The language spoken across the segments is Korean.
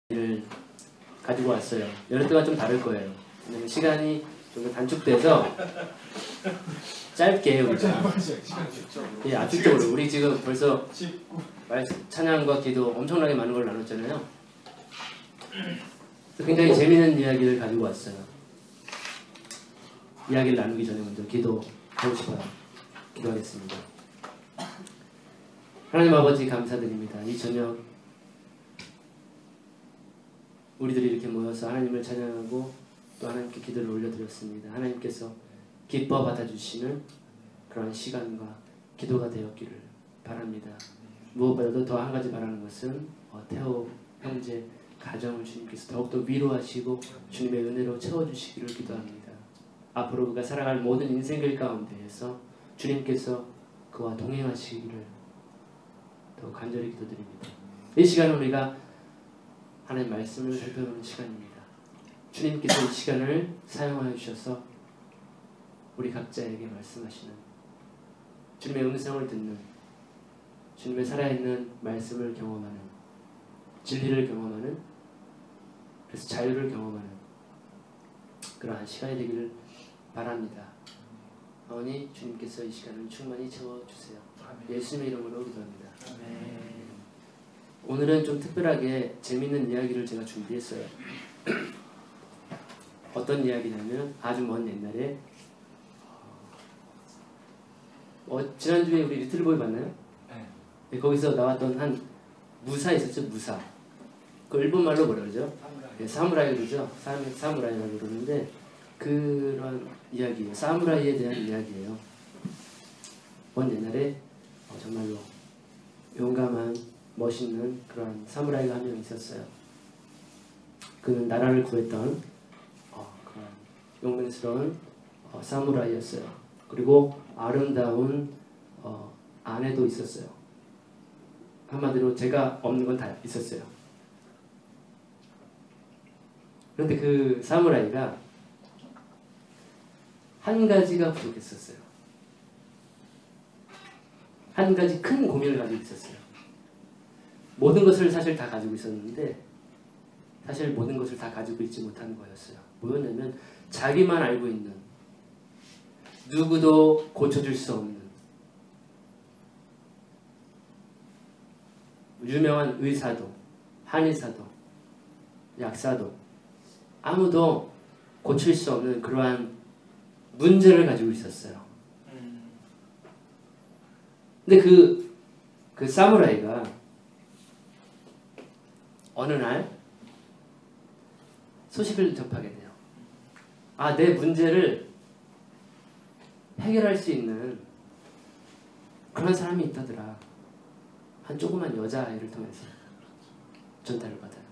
를 가지고 왔어요. 여러 때와 좀 다를 거예요. 왜냐면 시간이 좀 더 단축돼서 짧게 우리가 압축적으로 우리 지금 벌써 찬양과 기도 엄청나게 많은 걸 나눴잖아요. 굉장히 재미있는 이야기를 가지고 왔어요. 이야기를 나누기 전에 먼저 기도하고 싶어요. 기도하겠습니다. 하나님 아버지 감사드립니다. 이 저녁 우리들이 이렇게 모여서 하나님을 찬양하고 또 하나님께 기도를 올려드렸습니다. 하나님께서 기뻐 받아주시는 그런 시간과 기도가 되었기를 바랍니다. 무엇보다도 더 한 가지 바라는 것은 태호 형제 가정을 주님께서 더욱더 위로하시고 주님의 은혜로 채워주시기를 기도합니다. 앞으로 그가 살아갈 모든 인생길 가운데에서 주님께서 그와 동행하시기를 더 간절히 기도드립니다. 이 시간은 우리가 하나님의 말씀을 살펴보는 시간입니다. 주님께서 이 시간을 사용하여 주셔서 우리 각자에게 말씀하시는 주님의 음성을 듣는 주님의 살아있는 말씀을 경험하는 진리를 경험하는 그래서 자유를 경험하는 그러한 시간이 되기를 바랍니다. 아버지 주님께서 이 시간을 충만히 채워주세요. 예수님의 이름으로 기도합니다. 오늘은 좀 특별하게 재미있는 이야기를 제가 준비했어요. 어떤 이야기냐면 아주 먼 옛날에 지난주에 우리 리틀보이 봤나요? 네. 거기서 나왔던 한 무사 있었죠. 무사. 그 일본말로 뭐라 그러죠? 사무라이 그러죠. 사무라이라고 그러는데 그런 이야기예요. 사무라이에 대한 이야기예요. 먼 옛날에 정말로 용감한 멋있는 그런 사무라이가 한 명 있었어요. 그는 나라를 구했던 그런 용맹스러운 사무라이였어요. 그리고 아름다운 아내도 있었어요. 한마디로 제가 없는 건 다 있었어요. 그런데 그 사무라이가 한 가지가 부족했었어요. 한 가지 큰 고민을 가지고 있었어요. 모든 것을 사실 다 가지고 있었는데 사실 모든 것을 다 가지고 있지 못한 거였어요. 뭐였냐면 자기만 알고 있는 누구도 고쳐줄 수 없는 유명한 의사도 한의사도 약사도 아무도 고칠 수 없는 그러한 문제를 가지고 있었어요. 근데 그 사무라이가 어느 날 소식을 접하게 돼요. 내 문제를 해결할 수 있는 그런 사람이 있다더라. 한 조그만 여자아이를 통해서 전달을 받아요.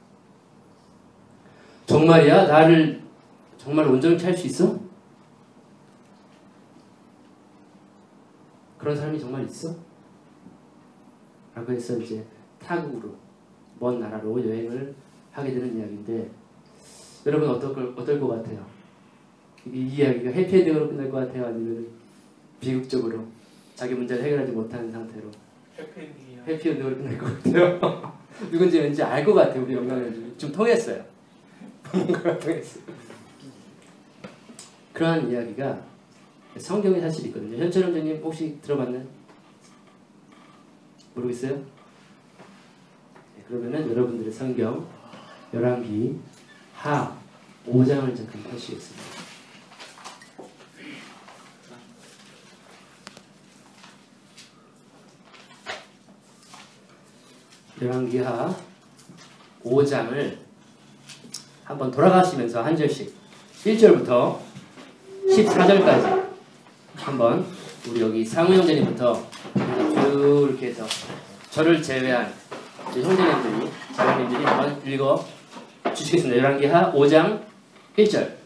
정말이야? 나를 정말 온전케 할 수 있어? 그런 사람이 정말 있어? 라고 해서 이제 타국으로 먼 나라로 여행을 하게 되는 이야기인데 여러분 어떨 것 같아요? 이 이야기가 해피엔딩으로 끝날 것 같아요? 아니면 비극적으로 자기 문제를 해결하지 못하는 상태로 해피엔딩으로 끝날 것 같아요? 누군지 왠지 알 것 같아요. 우리 영광을 좀 통했어요. 뭔가가 통했어요. 그러한 이야기가 성경에 사실 있거든요. 현철 원장님 혹시 들어봤나요? 모르겠어요? 네, 그러면은 여러분들의 성경 열왕기 하 5장을 잠깐 펴시겠습니다. 열왕기 하 5장을 한번 돌아가시면서 한 절씩 1절부터 14절까지 한번 우리 여기 상우 형제님부터 쭉 이렇게 해서 저를 제외한 형제님들이 자매님들이 한번 읽어 주시겠습니다. 열왕기 하 5장 1절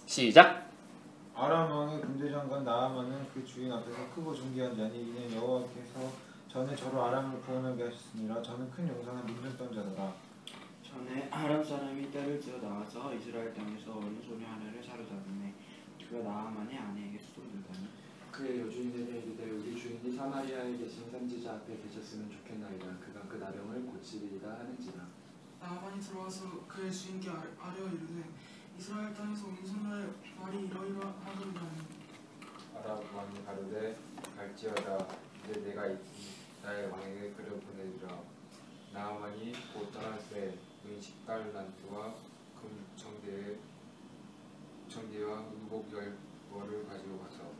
시작. 아람 왕의 군대장관 나아만은 그 주인 앞에서 크고 존귀한 자니 이는 여호와께서 전에 저로 아람을 구원하게 하셨으니라. 저는 큰 영상을 눈쳤던 자다. 전에 아람 사람이 떼를 지어 나와서 이스라엘 땅에서 어린 소녀 하나를 사로잡으매 그가 나아만의 아내에게 수송들더니 그의 여주인에게 이르되 우리 주인이 사마리아에 계신 선지자 앞에 계셨으면 좋겠나이다. 그가 그 나병을 고치리이다 하는지라. 나만이 들어와서 그의 주인께 아뢰어 이르되 이스라엘 땅에서 온 소녀의 말이 이러이러하더니 아람 왕이 가로되 갈지어다 이제 내가 이스라엘 왕에게 그를 보내리라. 나아만이 곧 떠날 때 은 10달란트와 금 청대와 의복 10벌을 가지고 가서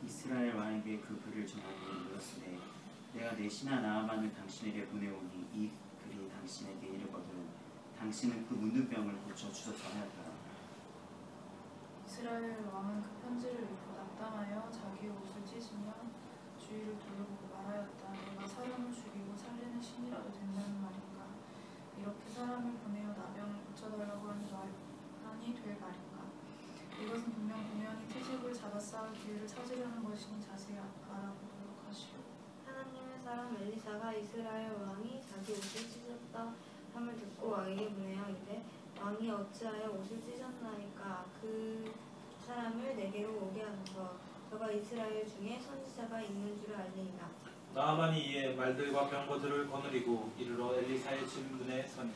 이스라엘 왕에게 그 글을 전하고 이르렀으되 내가 내 신하 나아만을 당신에게 보내오니 이 글이 당신에게 이르거든 당신은 그 문둥병을 고쳐 주소 전하였더라. 이스라엘 왕은 그 편지를 읽고 낙담하여 자기의 옷을 찢으며 주위를 돌려보고 말하였다. 내가 사람을 죽이고 살리는 신이라도 된다는 말인가? 이렇게 사람을 보내어 나병을 고쳐달라고 하니 될 말인가? 이것은 분명 공연히 트집을 잡아 싸울 기회를 찾으려는 것이니 자세히 알아보도록 하시오. 하나님의 사람 엘리사가 이스라엘 왕이 자기 옷을 찢었다 함을 듣고 왕에게 보내어 이르되 왕이 어찌하여 옷을 찢었나이까? 그 사람을 내게로 오게 하소서. 저가 이스라엘 중에 선지자가 있는 줄 알리이다. 나아만이 이에 말들과 병거들을 거느리고 이르러 엘리사의 진문에 서니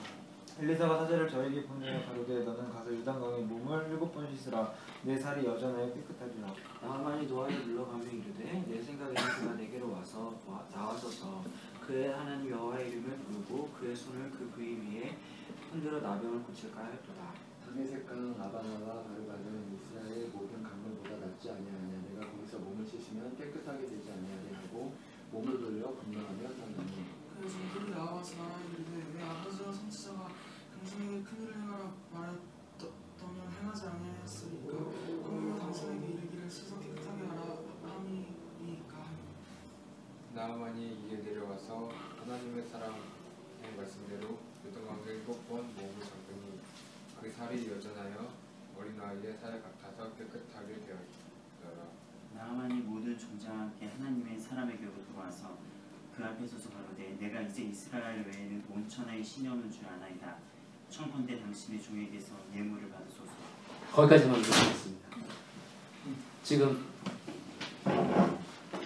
엘리사가 사제를 저에게 보내어 가로되 너는 가서 요단강에 몸을 7번 씻으라. 내 살이 여전하여 깨끗하리라. 나아만이 노아에 물러가며 이르되 내 생각에는 그가 내게로 나와서서 그의 하나님 여호와의 이름을 부르고 그의 손을 그 부위 위에 흔들어 나병을 고칠까 하였도다. 다메섹강 아바나와 바르바는 이스라엘 모든 강물보다 낫지 아니하냐. 내가 거기서 몸을 씻으면 깨끗하게 되지 아니하게 하고 몸을 돌려 분명하며 떠나니 그 종들이 나와서 나에게 이르되 내 아버지와 선지자가 당신에게 큰일을 행하라 말했더면 행하지 아니하였으리까? 그러므로 당신에게 이르기를 씻어 깨끗하게 하라 함이니까 하니 나아만이 이에 내려와서 하나님의 사람의 말씀대로 요단강에 7번 몸을 닦으니 그 살이 여전하여 어린아이의 살 같아서 깨끗하게 되었더라. 나아만이 모든 종자와 함께 하나님의 사람에게로 들어와서 그 앞에 서서 가로되 내가 이제 이스라엘 외에는 온 천하에 신이 없는 줄 아나이다. 청컨대 당신의 종에게서 예물을 받으소서. 거기까지만 보겠습니다. 지금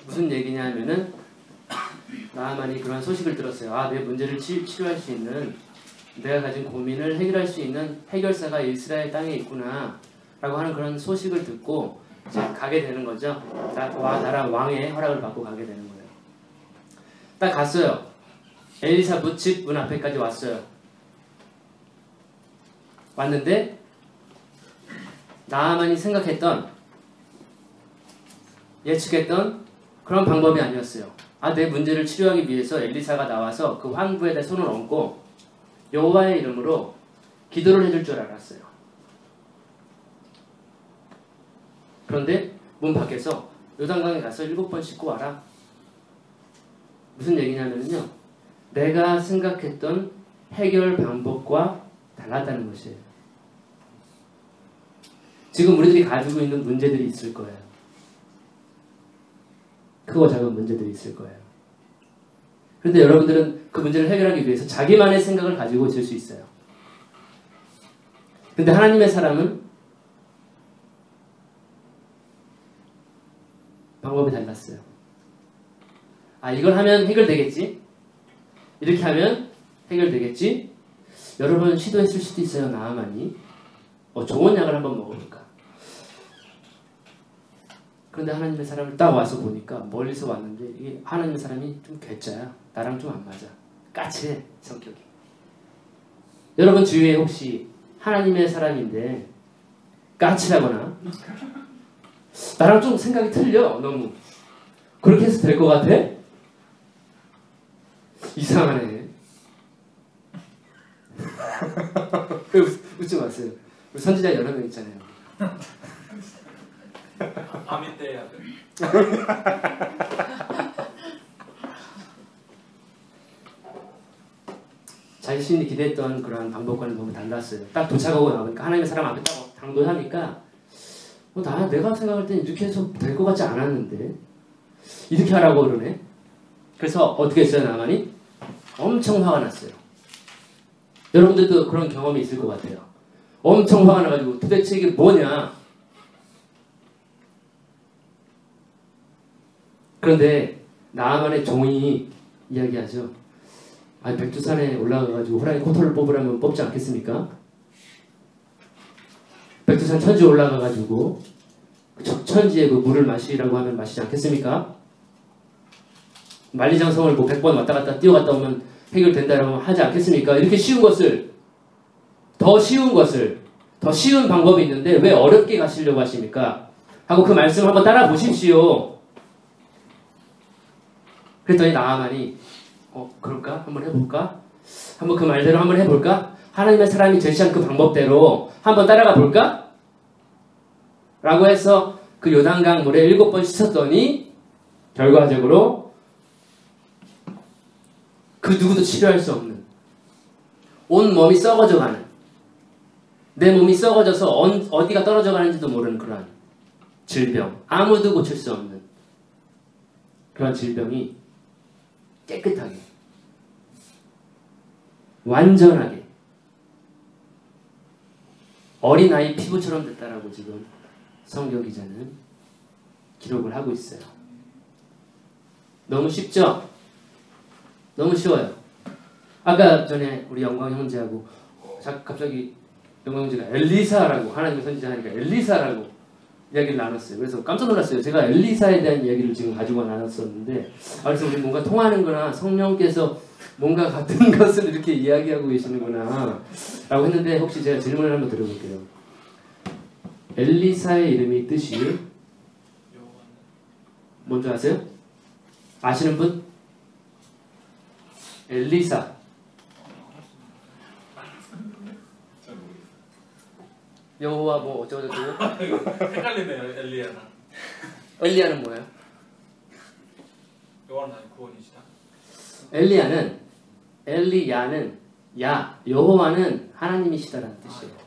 무슨 얘기냐면은 나아만이 그런 소식을 들었어요. 아, 내 문제를 치료할 수 있는, 내가 가진 고민을 해결할 수 있는 해결사가 이스라엘 땅에 있구나 라고 하는 그런 소식을 듣고 이제 가게 되는 거죠. 나라 왕의 허락을 받고 가게 되는 거예요. 딱 갔어요. 엘리사 집 문 앞에까지 왔어요. 왔는데 나아만이 생각했던, 예측했던 그런 방법이 아니었어요. 아, 내 문제를 치료하기 위해서 엘리사가 나와서 그 환부에다 손을 얹고 여호와의 이름으로 기도를 해줄 줄 알았어요. 그런데 문 밖에서 요단강에 가서 7번 씻고 와라. 무슨 얘기냐면요, 내가 생각했던 해결 방법과 달랐다는 것이에요. 지금 우리들이 가지고 있는 문제들이 있을 거예요. 크고 작은 문제들이 있을 거예요. 그런데 여러분들은 그 문제를 해결하기 위해서 자기만의 생각을 가지고 있을 수 있어요. 근데 하나님의 사람은 방법이 달랐어요. 아, 이걸 하면 해결되겠지? 이렇게 하면 해결되겠지? 여러 번 시도했을 수도 있어요. 나아만이 좋은 약을 한번 먹어볼까? 그런데 하나님의 사람을 딱 와서 보니까, 멀리서 왔는데 이게 하나님의 사람이 좀 괴짜야. 나랑 좀 안 맞아. 까칠해, 성격이. 여러분 주위에 혹시 하나님의 사람인데 까칠하거나 나랑 좀 생각이 틀려, 너무, 그렇게 해서 될 것 같아? 이상하네. 웃지 마세요. 우리 선지자 여러 명 있잖아요. 아멘 때야. 자신이 기대했던 그런 방법과는 너무 달랐어요. 딱 도착하고 나니까 하나님의 사람 앞에 딱 당도하니까 내가 생각할 때는 이렇게 해서 될 것 같지 않았는데 이렇게 하라고 그러네. 그래서 어떻게 했어요? 나만이 엄청 화가 났어요. 여러분들도 그런 경험이 있을 것 같아요. 엄청 화가 나가지고 도대체 이게 뭐냐. 그런데 나만의 종이 이야기하죠. 아니 백두산에 올라가가지고 호랑이 코털을 뽑으라면 뽑지 않겠습니까? 백두산 천지에 올라가가지고 천지의 그 물을 마시라고 하면 마시지 않겠습니까? 만리장성을 뭐 100번 왔다 갔다 뛰어갔다 오면 해결된다라고 하지 않겠습니까? 이렇게 쉬운 것을 더 쉬운 방법이 있는데 왜 어렵게 가시려고 하십니까? 하고 그 말씀 한번 따라 보십시오. 그랬더니 나아만이 그럴까? 한번 해볼까? 한번 그 말대로 한번 해볼까? 하나님의 사람이 제시한 그 방법대로 한번 따라가 볼까? 라고 해서 그 요단강 물에 7번 씻었더니 결과적으로 그 누구도 치료할 수 없는 온 몸이 썩어져가는 내 몸이 썩어져서 어디가 떨어져 가는지도 모르는 그러한 질병, 아무도 고칠 수 없는 그런 질병이 깨끗하게 완전하게 어린아이 피부처럼 됐다라고 지금 성경 기자는 기록을 하고 있어요. 너무 쉽죠? 너무 쉬워요. 아까 전에 우리 영광 형제하고 갑자기 영광 형제가 엘리사라고 하나님의 선지자 하니까 엘리사라고 이야기를 나눴어요. 그래서 깜짝 놀랐어요. 제가 엘리사에 대한 이야기를 지금 가지고 나눴었는데 그래서 우리 뭔가 통하는 거나 성령께서 뭔가 같은 것을 이렇게 이야기하고 계시는구나 라고 했는데 혹시 제가 질문을 한번 드려볼게요. 엘리사의 이름이 뜻이 뭔지 아세요? 아시는 분? 엘리사 여호와 뭐 어쩌고저쩌고 헷갈리네요. 엘리야는 뭐예요? 여호와는 아니 구원이시다. 엘리야는 여호와는 하나님이시다라는 뜻이에요.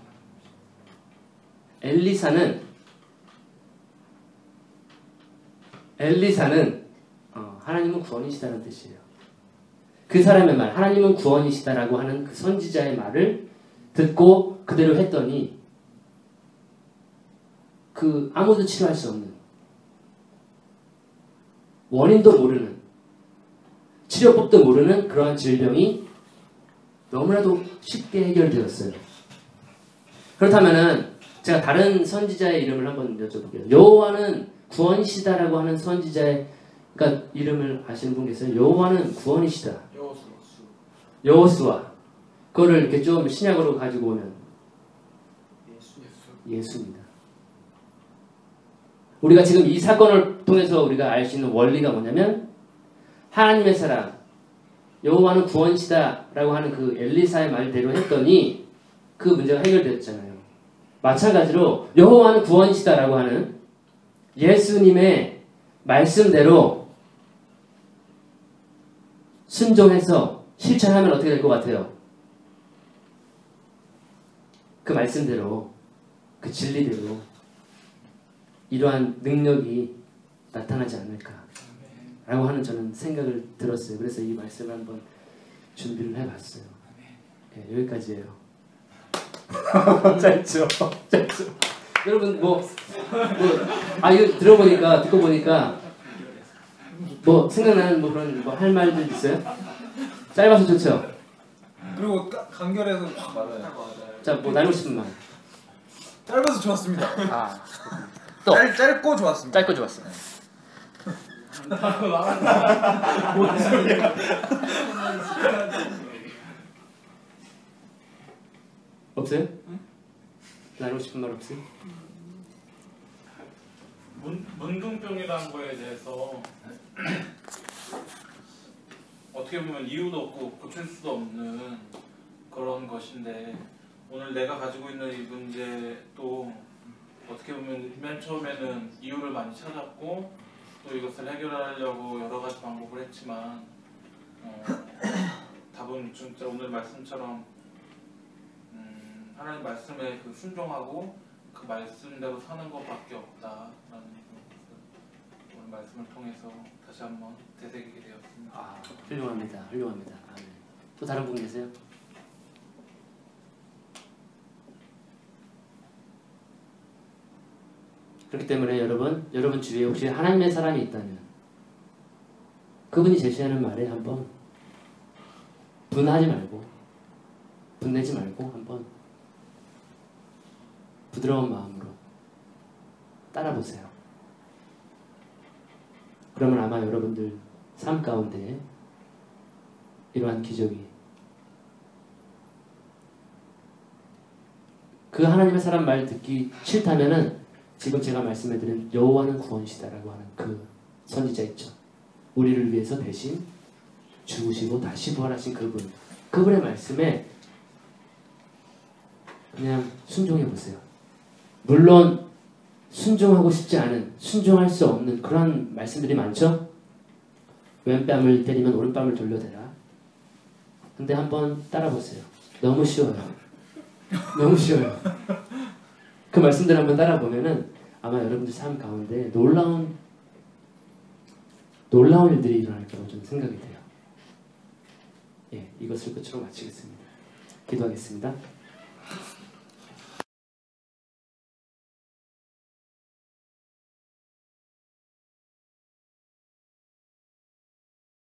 엘리사는 하나님은 구원이시다는 뜻이에요. 그 사람의 말, 하나님은 구원이시다라고 하는 그 선지자의 말을 듣고 그대로 했더니 그 아무도 치료할 수 없는 원인도 모르는 치료법도 모르는 그러한 질병이 너무나도 쉽게 해결되었어요. 그렇다면은 제가 다른 선지자의 이름을 한번 여쭤볼게요. 여호와는 구원이시다라고 하는 선지자의 그러니까 이름을 아시는 분 계세요? 여호와는 구원이시다. 여호수아. 그거를 이렇게 좀 신약으로 가지고 오면 예수입니다. 우리가 지금 이 사건을 통해서 우리가 알 수 있는 원리가 뭐냐면 하나님의 사람 여호와는 구원이시다라고 하는 그 엘리사의 말대로 했더니 그 문제가 해결됐잖아요. 마찬가지로 여호와는 구원이시다라고 하는 예수님의 말씀대로 순종해서 실천하면 어떻게 될 것 같아요? 그 말씀대로 그 진리대로 이러한 능력이 나타나지 않을까라고 하는 저는 생각을 들었어요. 그래서 이 말씀을 한번 준비를 해봤어요. 네, 여기까지예요. 짧죠. 여러분 이거 들어보니까 듣고 보니까 뭐 생각나는 뭐 그런 뭐 할 말들 있어요? 짧아서 좋죠. 그리고 간결해서 맞아요. 자, 뭐 나누고 싶은 말. 짧아서 좋았습니다. 또 짧고 좋았습니다. 짧고 좋았어요. 뭔 소리야? 없어요? 나누고 싶은 말 없어요? 문둥병이라는 거에 대해서 어떻게 보면 이유도 없고 고칠 수도 없는 그런 것인데 오늘 내가 가지고 있는 이 문제도 어떻게 보면 맨 처음에는 이유를 많이 찾았고 또 이것을 해결하려고 여러 가지 방법을 했지만 답은 진짜 오늘 말씀처럼 하나님 말씀에 그 순종하고 그 말씀대로 사는 것밖에 없다라는 것을 오늘 말씀을 통해서 다시 한번 되새기게 되었습니다. 훌륭합니다. 훌륭합니다. 또 다른 분 계세요? 그렇기 때문에 여러분 주위에 혹시 하나님의 사람이 있다면 그분이 제시하는 말에 한번 분하지 말고 분내지 말고 한번 부드러운 마음으로 따라보세요. 그러면 아마 여러분들 삶 가운데 이러한 기적이 그 하나님의 사람 말 듣기 싫다면은 지금 제가 말씀해드린 여호와는 구원이시다라고 하는 그 선지자 있죠. 우리를 위해서 대신 죽으시고 다시 부활하신 그분의 말씀에 그냥 순종해 보세요. 물론 순종하고 싶지 않은, 순종할 수 없는 그런 말씀들이 많죠. 왼뺨을 때리면 오른뺨을 돌려대라. 근데 한번 따라보세요. 너무 쉬워요. 너무 쉬워요. 그 말씀들 한번 따라보면은 아마 여러분들 삶 가운데 놀라운 일들이 일어날 거라고 저는 생각이 돼요. 예, 이것을 끝으로 마치겠습니다. 기도하겠습니다.